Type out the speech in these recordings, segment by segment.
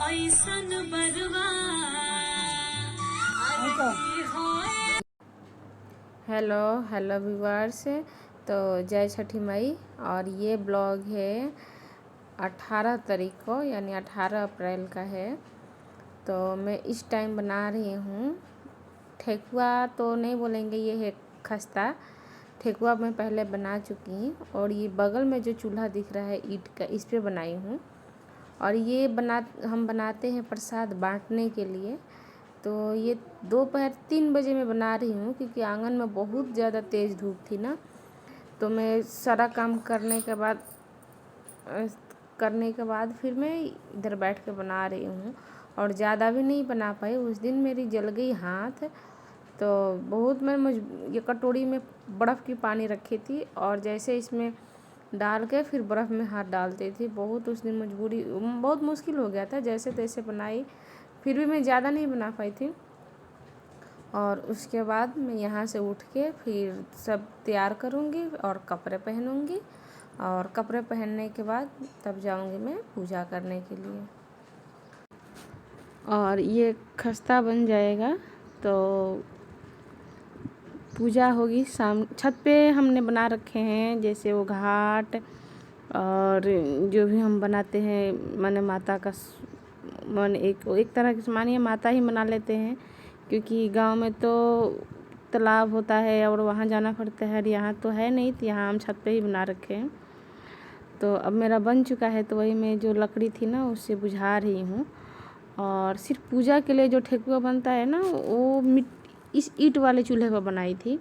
ऐसन Barwa hello hello viewers. तो जय छठी माई। और ये ब्लॉग है 18 तारीख को, यानी 18 अप्रैल का है। तो मैं इस टाइम बना रही हूँ ठेकुआ, तो नहीं बोलेंगे, ये है खस्ता। ठेकुआ मैं पहले बना चुकी हूँ और ये बगल में जो चूल्हा दिख रहा है ईंट का, इस पे बनाई हूँ। और ये हम बनाते हैं प्रसाद बांटने के लिए। तो ये दोपहर 3 बजे मैं बना रही हूँ, क्योंकि आंगन में बहुत ज़्यादा तेज़ धूप थी ना। तो मैं सारा काम करने के बाद फिर मैं इधर बैठ के बना रही हूँ। और ज़्यादा भी नहीं बना पाई, उस दिन मेरी जल गई हाथ। तो बहुत ये कटोरी में बर्फ़ की पानी रखी थी और जैसे इसमें डाल के फिर बर्फ़ में हाथ डालती थी। बहुत उस दिन बहुत मुश्किल हो गया था, जैसे तैसे बनाई। फिर भी मैं ज़्यादा नहीं बना पाई थी। और उसके बाद मैं यहाँ से उठ के फिर सब तैयार करूँगी और कपड़े पहनूँगी। और कपड़े पहनने के बाद तब जाऊँगी मैं पूजा करने के लिए। और ये खस्ता बन जाएगा तो पूजा होगी शाम। छत पे हमने बना रखे हैं, जैसे वो घाट और जो भी हम बनाते हैं माने माता का एक तरह की मानिए माता ही मना लेते हैं, क्योंकि गांव में तो तालाब होता है और वहाँ जाना पड़ता है। यहाँ तो है नहीं, तो यहाँ हम छत पे ही बना रखे हैं। तो अब मेरा बन चुका है, तो वही मैं जो लकड़ी थी ना उससे बुझा रही हूँ। और सिर्फ पूजा के लिए जो ठेकुआ बनता है ना, वो इस ईंट वाले चूल्हे पर बनाई थी।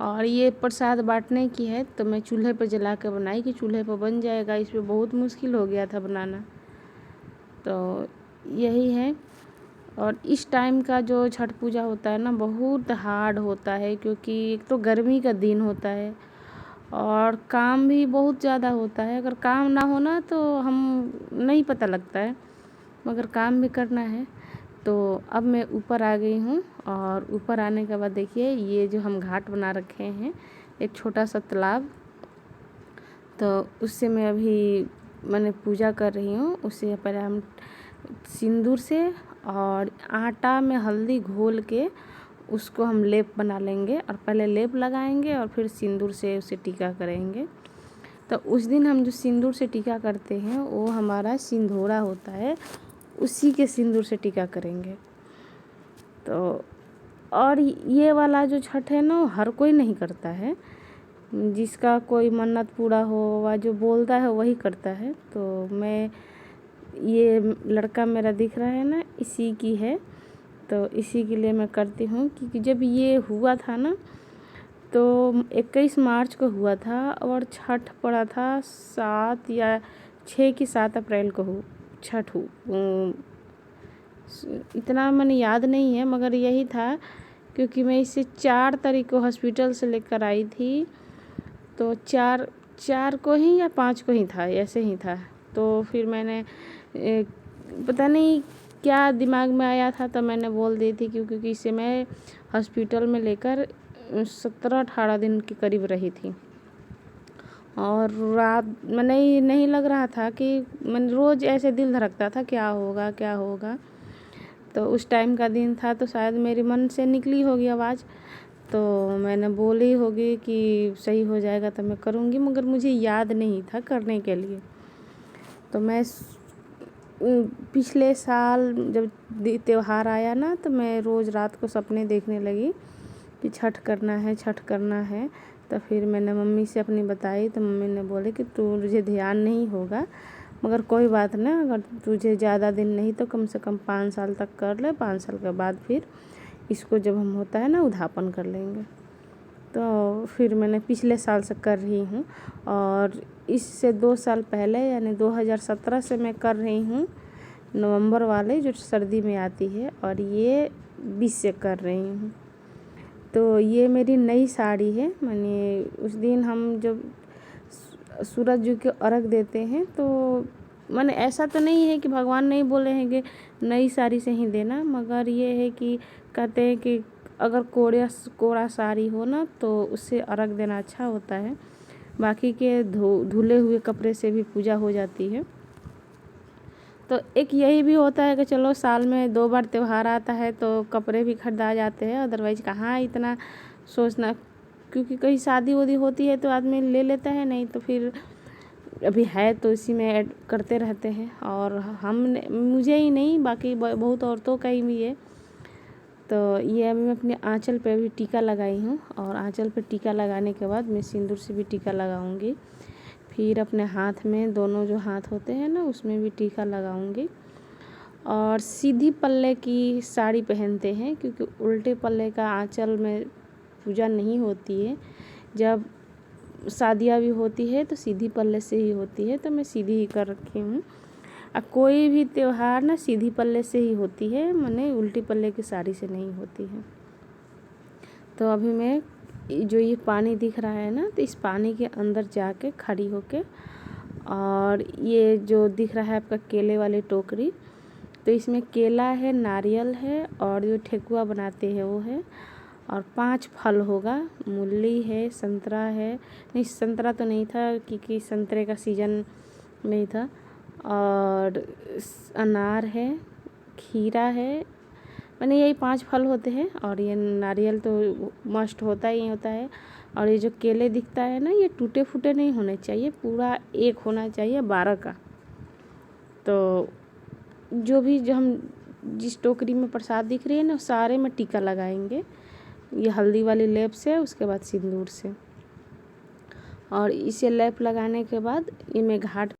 और ये प्रसाद बांटने की है, तो मैं चूल्हे पर जला के बनाई कि चूल्हे पर बन जाएगा। इस पर बहुत मुश्किल हो गया था बनाना। तो यही है। और इस टाइम का जो छठ पूजा होता है ना, बहुत हार्ड होता है, क्योंकि एक तो गर्मी का दिन होता है और काम भी बहुत ज़्यादा होता है। अगर काम ना होना तो हम नहीं पता लगता है, मगर काम भी करना है। तो अब मैं ऊपर आ गई हूँ और ऊपर आने के बाद देखिए ये जो हम घाट बना रखे हैं, एक छोटा सा तालाब, तो उससे मैं अभी मैंने पूजा कर रही हूँ। उससे पहले हम सिंदूर से और आटा में हल्दी घोल के उसको हम लेप बना लेंगे, और पहले लेप लगाएंगे और फिर सिंदूर से उसे टीका करेंगे। तो उस दिन हम जो सिंदूर से टीका करते हैं वो हमारा सिंदूरा होता है, उसी के सिंदूर से टीका करेंगे। तो और ये वाला जो छठ है ना, वो हर कोई नहीं करता है। जिसका कोई मन्नत पूरा हो व जो बोलता है वही करता है। तो मैं ये लड़का मेरा दिख रहा है ना, इसी की है। तो इसी के लिए मैं करती हूँ, क्योंकि जब ये हुआ था ना, तो 21 मार्च को हुआ था और छठ पड़ा था 7 या 6 की 7 अप्रैल को छठ इतना मैंने याद नहीं है, मगर यही था, क्योंकि मैं इसे 4 तारीख को हॉस्पिटल से लेकर आई थी। तो 4 को ही या 5 को ही था, ऐसे ही था। तो फिर मैंने पता नहीं क्या दिमाग में आया था, तो मैंने बोल दी थी, क्योंकि इसे मैं हॉस्पिटल में लेकर 17-18 दिन के करीब रही थी। और रात में नहीं लग रहा था कि मैंने रोज़ ऐसे दिल धड़कता था क्या होगा क्या होगा। तो उस टाइम का दिन था, तो शायद मेरे मन से निकली होगी आवाज़। तो मैंने बोली होगी कि सही हो जाएगा तो मैं करूँगी, मगर मुझे याद नहीं था करने के लिए। तो मैं पिछले साल जब त्योहार आया ना, तो मैं रोज़ रात को सपने देखने लगी कि छठ करना है छठ करना है। तो फिर मैंने मम्मी से अपनी बताई, तो मम्मी ने बोले कि तुझे ध्यान नहीं होगा, मगर कोई बात नहीं, अगर तुझे ज़्यादा दिन नहीं तो कम से कम 5 साल तक कर ले। 5 साल के बाद फिर इसको जब हम होता है ना उद्यापन कर लेंगे। तो फिर मैंने पिछले साल से कर रही हूँ, और इससे 2 साल पहले यानी 2017 से मैं कर रही हूँ, नवंबर वाले जो सर्दी में आती है, और ये 20 से कर रही हूँ। तो ये मेरी नई साड़ी है। मैंने उस दिन हम जब सूरज जी को अर्घ देते हैं, तो मैंने ऐसा तो नहीं है कि भगवान नहीं बोले हैं कि नई साड़ी से ही देना, मगर ये है कि कहते हैं कि अगर कोरा साड़ी हो ना, तो उससे अर्घ देना अच्छा होता है। बाकी के धुले हुए कपड़े से भी पूजा हो जाती है। तो एक यही भी होता है कि चलो साल में 2 बार त्यौहार आता है तो कपड़े भी खरीदा जाते हैं, अदरवाइज़ कहाँ इतना सोचना, क्योंकि कहीं शादी वादी होती है तो आदमी ले लेता है, नहीं तो फिर अभी है तो इसी में ऐड करते रहते हैं। और हमने, मुझे ही नहीं बाकी बहुत औरतों का ही भी है। तो ये अभी मैं अपने आँचल पे भी टीका लगाई हूँ, और आँचल पे टीका लगाने के बाद मैं सिंदूर से भी टीका लगाऊंगी। फिर अपने हाथ में, दोनों जो हाथ होते हैं ना उसमें भी टीका लगाऊंगी। और सीधी पल्ले की साड़ी पहनते हैं, क्योंकि उल्टे पल्ले का आँचल में पूजा नहीं होती है। जब शादियाँ भी होती है तो सीधी पल्ले से ही होती है, तो मैं सीधी ही कर रखी हूँ। कोई भी त्योहार ना सीधी पल्ले से ही होती है, माने उल्टी पल्ले की साड़ी से नहीं होती है। तो अभी मैं जो ये पानी दिख रहा है ना, तो इस पानी के अंदर जाके खड़ी होके, और ये जो दिख रहा है आपका केले वाली टोकरी, तो इसमें केला है, नारियल है, और जो ठेकुआ बनाते हैं वो है, और 5 फल होगा। मूली है, संतरा है, नहीं संतरा तो नहीं था क्योंकि संतरे का सीज़न नहीं था, और अनार है, खीरा है, मैंने यही 5 फल होते हैं। और ये नारियल तो मस्ट होता ही होता है। और ये जो केले दिखता है ना, ये टूटे फूटे नहीं होने चाहिए, पूरा एक होना चाहिए 12 का। तो जो हम जिस टोकरी में प्रसाद दिख रही है ना, सारे में टीका लगाएंगे, ये हल्दी वाली लेप से, उसके बाद सिंदूर से। और इसे लेप लगाने के बाद ये मैं घाट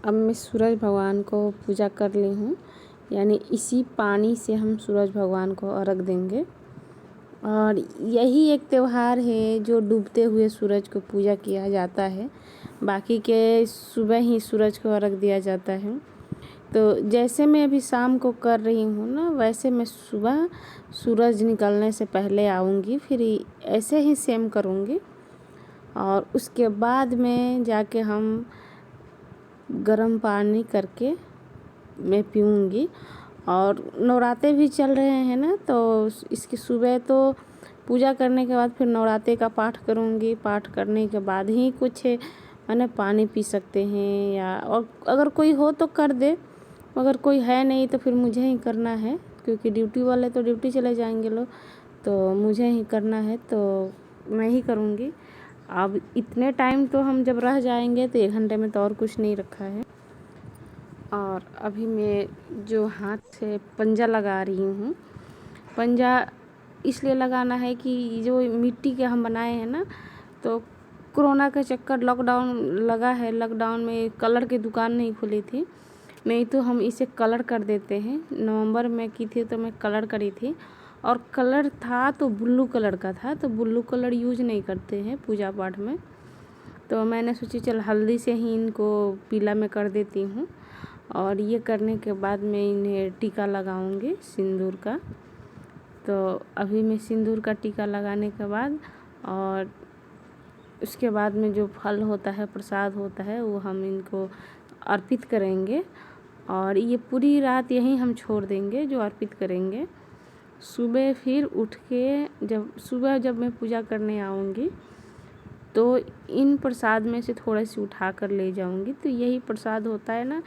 अब मैं सूरज भगवान को पूजा कर ली हूँ, यानी इसी पानी से हम सूरज भगवान को अर्घ देंगे। और यही एक त्यौहार है जो डूबते हुए सूरज को पूजा किया जाता है, बाकी के सुबह ही सूरज को अर्घ दिया जाता है। तो जैसे मैं अभी शाम को कर रही हूँ ना, वैसे मैं सुबह सूरज निकलने से पहले आऊँगी, फिर ऐसे ही सेम करूँगी। और उसके बाद में जाके हम गर्म पानी करके मैं पीऊँगी। और नवरात्रे भी चल रहे हैं ना, तो इसकी सुबह तो पूजा करने के बाद फिर नवरात्रे का पाठ करूँगी। पाठ करने के बाद ही कुछ मैंने पानी पी सकते हैं, या और अगर कोई हो तो कर दे, अगर कोई है नहीं तो फिर मुझे ही करना है, क्योंकि ड्यूटी वाले तो ड्यूटी चले जाएंगे लोग, तो मुझे ही करना है, तो मैं ही करूँगी। अब इतने टाइम तो हम जब रह जाएंगे तो 1 घंटे में तो और कुछ नहीं रखा है। और अभी मैं जो हाथ से पंजा लगा रही हूँ, पंजा इसलिए लगाना है कि जो मिट्टी के हम बनाए हैं ना, तो कोरोना का चक्कर लॉकडाउन लगा है। लॉकडाउन में कलर की दुकान नहीं खुली थी, नहीं तो हम इसे कलर कर देते हैं। नवंबर में की थी तो मैं कलर करी थी, और कलर था तो ब्लू कलर का था, तो ब्लू कलर यूज नहीं करते हैं पूजा पाठ में। तो मैंने सोची चल हल्दी से ही इनको पीला में कर देती हूँ, और ये करने के बाद मैं इन्हें टीका लगाऊंगी सिंदूर का। तो अभी मैं सिंदूर का टीका लगाने के बाद, और उसके बाद में जो फल होता है, प्रसाद होता है, वो हम इनको अर्पित करेंगे। और ये पूरी रात यहीं हम छोड़ देंगे जो अर्पित करेंगे। सुबह फिर उठ के जब मैं पूजा करने आऊँगी तो इन प्रसाद में से थोड़ा सी उठा कर ले जाऊंगी। तो यही प्रसाद होता है ना,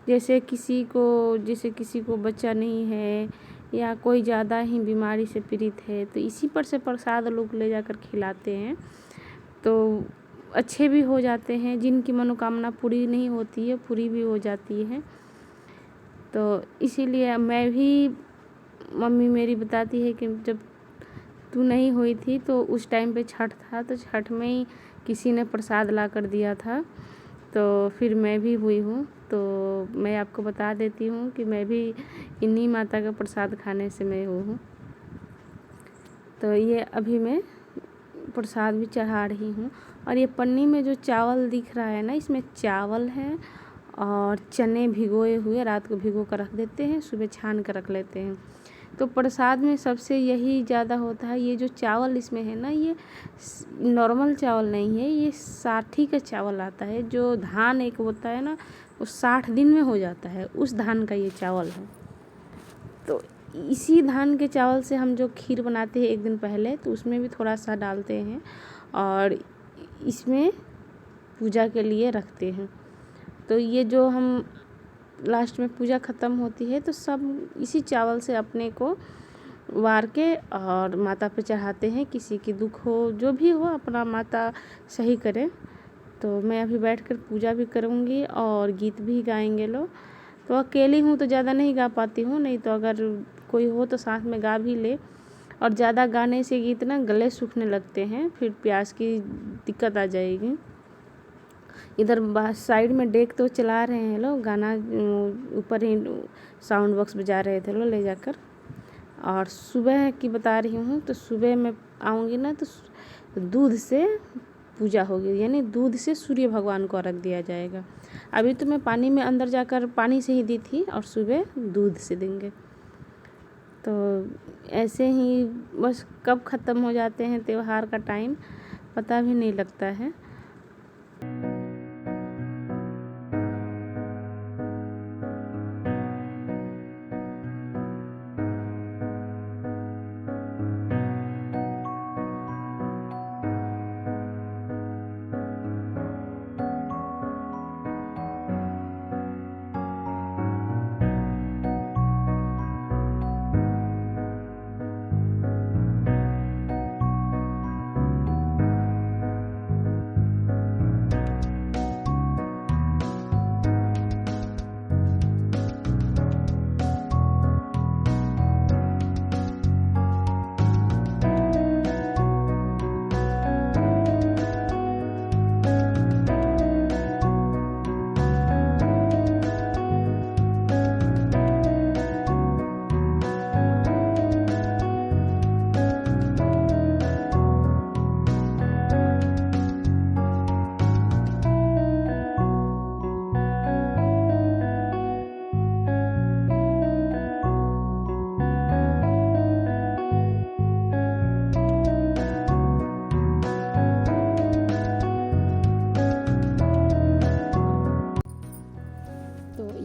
जैसे किसी को बच्चा नहीं है या कोई ज़्यादा ही बीमारी से पीड़ित है, तो इसी पर से प्रसाद लोग ले जाकर खिलाते हैं, तो अच्छे भी हो जाते हैं। जिनकी मनोकामना पूरी नहीं होती है, पूरी भी हो जाती है। तो इसीलिए मैं भी, मम्मी मेरी बताती है कि जब तू नहीं हुई थी तो उस टाइम पे छठ था, तो छठ में ही किसी ने प्रसाद ला कर दिया था, तो फिर मैं भी हुई हूँ। तो मैं आपको बता देती हूँ कि मैं भी इन्हीं माता का प्रसाद खाने से मैं हूँ। तो ये अभी मैं प्रसाद भी चढ़ा रही हूँ। और ये पन्नी में जो चावल दिख रहा है ना, इसमें चावल है और चने भिगोए हुए, रात को भिगो कर रख देते हैं, सुबह छान कर रख लेते हैं। तो प्रसाद में सबसे यही ज़्यादा होता है। ये जो चावल इसमें है ना, ये नॉर्मल चावल नहीं है, ये साठी का चावल आता है। जो धान एक होता है ना, वो 60 दिन में हो जाता है, उस धान का ये चावल है। तो इसी धान के चावल से हम जो खीर बनाते हैं एक दिन पहले, तो उसमें भी थोड़ा सा डालते हैं और इसमें पूजा के लिए रखते हैं। तो ये जो हम लास्ट में पूजा ख़त्म होती है, तो सब इसी चावल से अपने को वार के और माता पे चढ़ाते हैं। किसी की दुख हो, जो भी हो, अपना माता सही करे। तो मैं अभी बैठकर पूजा भी करूँगी और गीत भी गाएंगे लोग। तो अकेली हूँ तो ज़्यादा नहीं गा पाती हूँ, नहीं तो अगर कोई हो तो साथ में गा भी ले। और ज़्यादा गाने से गीत ना गले सूखने लगते हैं, फिर प्यास की दिक्कत आ जाएगी। इधर साइड में डेक तो चला रहे हैं लोग, गाना ऊपर ही साउंड बॉक्स बजा रहे थे लोग ले जाकर। और सुबह की बता रही हूँ, तो सुबह मैं आऊँगी ना, तो दूध से पूजा होगी, यानी दूध से सूर्य भगवान को अर्घ दिया जाएगा। अभी तो मैं पानी में अंदर जाकर पानी से ही दी थी, और सुबह दूध से देंगे। तो ऐसे ही बस कब ख़त्म हो जाते हैं त्योहार का टाइम पता भी नहीं लगता है।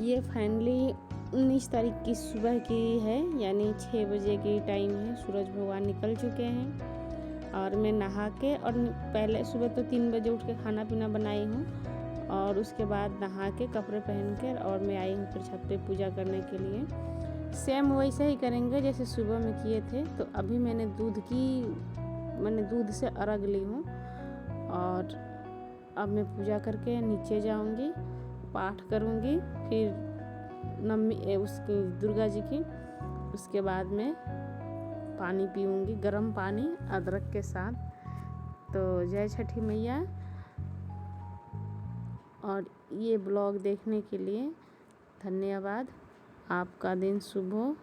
ये फाइनली 19 तारीख की सुबह की है, यानी 6 बजे की टाइम है। सूरज भगवान निकल चुके हैं और मैं नहा के, और पहले सुबह तो 3 बजे उठ के खाना पीना बनाई हूँ, और उसके बाद नहा के कपड़े पहन कर और मैं आई हूँ फिर छत पे पूजा करने के लिए। सेम वैसे ही करेंगे जैसे सुबह में किए थे। तो अभी मैंने दूध से अर्घ ली हूँ, और अब मैं पूजा करके नीचे जाऊँगी, पाठ करूँगी, फिर उसकी दुर्गा जी की। उसके बाद में पानी पीऊँगी, गर्म पानी अदरक के साथ। तो जय छठी मैया। और ये ब्लॉग देखने के लिए धन्यवाद। आपका दिन शुभ हो।